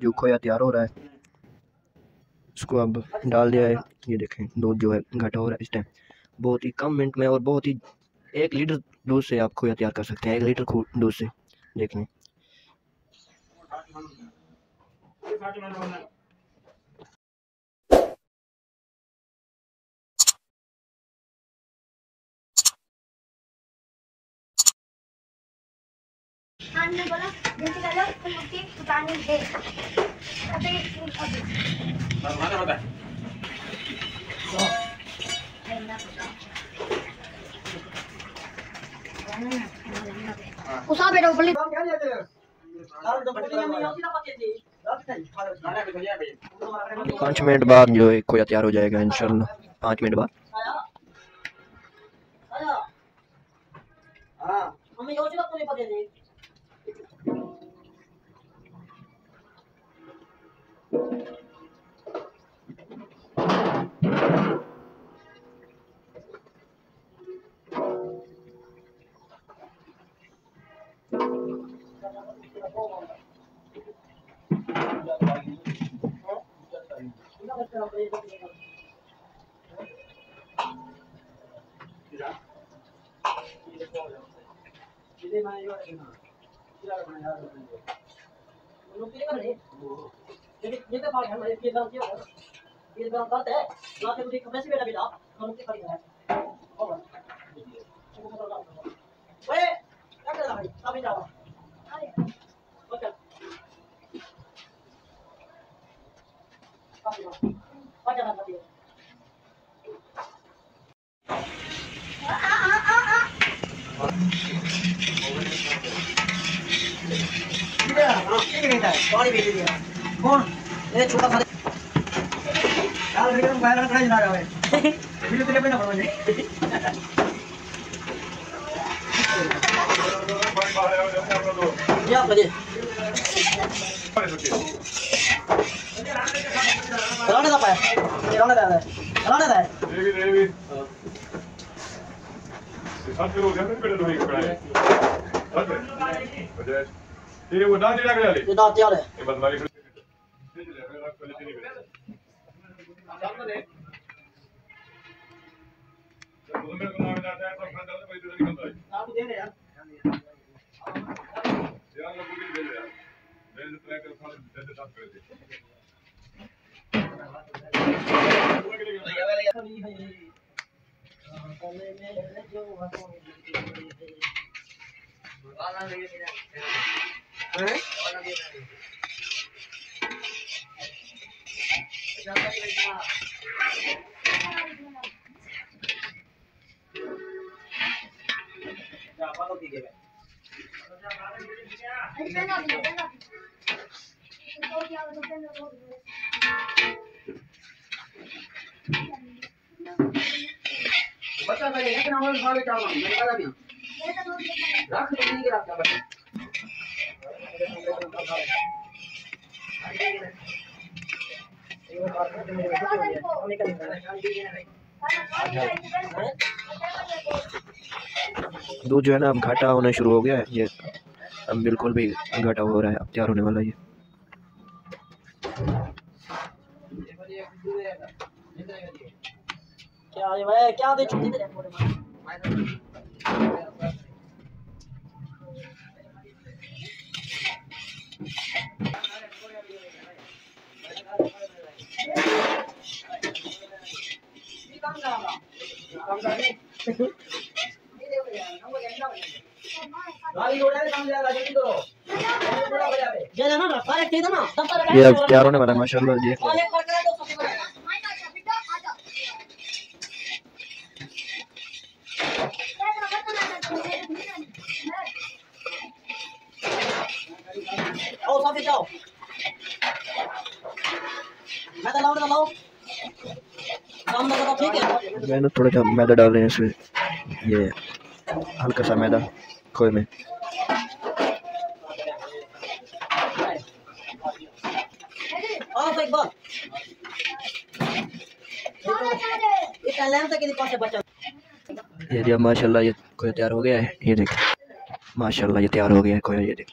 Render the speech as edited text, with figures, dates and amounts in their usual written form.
जो खोया तैयार हो रहा है इसको अब डाल दिया है। ये देखें दूध जो है घटा हो रहा है इस टाइम। बहुत ही कम मिनट में और बहुत ही 1 लीटर दूध से आप खोया तैयार कर सकते हैं। 1 लीटर दूध से देखें। ने बोला जल्दी कर लो तुम उसकी उतारनी है अभी उसा बेटा ऊपर 5 मिनट बाद जो है खोया तैयार हो जाएगा इंशाल्लाह। 5 मिनट बाद कौन ये छोटा सा यार वीडियो में वायरल कराई जा रहा है वीडियो तेरे पे ना पड़ो मुझे क्या बजे चलाने का पाया चलाने का देवी साथ में लोग हैं बेटा लोही का है साथ में ये वो दांत लगा ले ये दांत यार है ये बदमाशी बच्चा पहले एक नाम वाले चावल मैंने कहा भी रख तो नहीं रखता बच्चा दूध जो है ना अब घाटा होना शुरू हो गया है। ये अब बिल्कुल भी घाटा हो रहा है, अब तैयार होने वाला है ये। क्या है भाई क्या दे छुट्टी दे ये अब तैयार होने वाला है माशाल्लाह। देख लो जाओ मैं तो लाओ ठीक है। मैंने थोड़ा सा मैदा डाल रहे हैं इसमें, ये हल्का सा मैदा खोए में। ये माशाल्लाह ये खोया तैयार हो गया है। ये देख माशाल्लाह ये तैयार हो गया है खोया, ये देख।